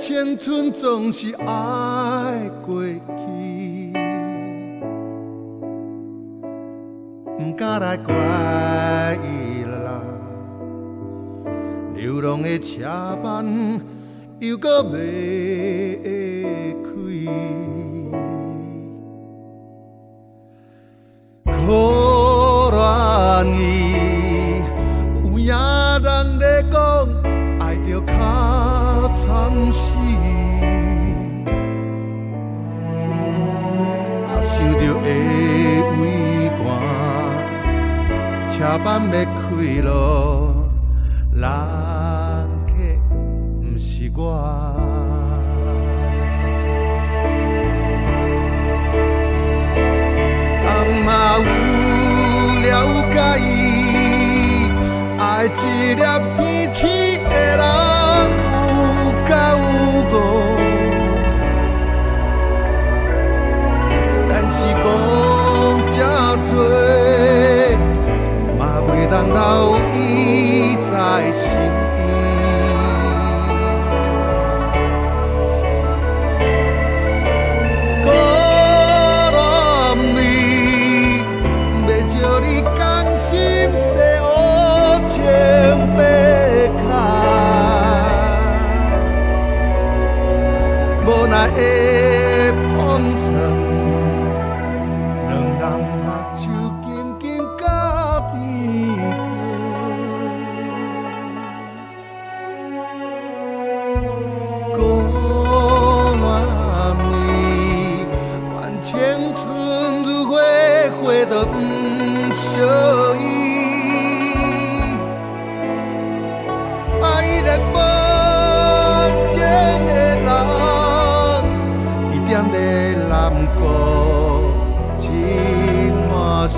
青春总是爱过去，不敢来怪伊啦。流浪的车班又搁要开，可怜伊，有影人在讲爱着较惨死，想着会畏寒，车班要开路，人客不是我。人嘛有了解伊，爱一粒天赐的人有够有误。但是讲这多，嘛袂当留伊在身边。可怜你，要招你甘心洗黑情白脚，无奈的碰撞。都不惜伊，爱来无情的人，一点的难过，只满是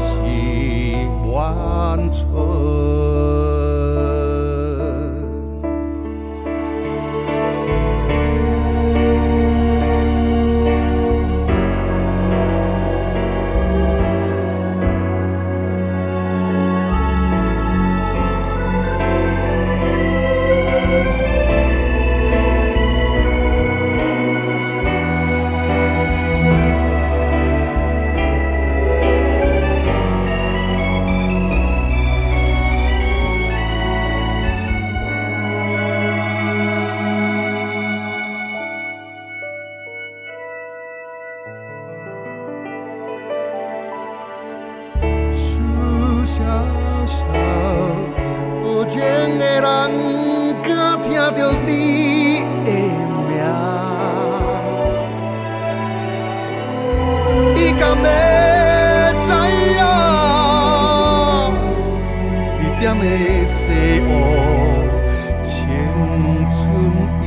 怨春。小小有情的人，搁听着你的名，伊敢要知影？一点的西湖，青春伊。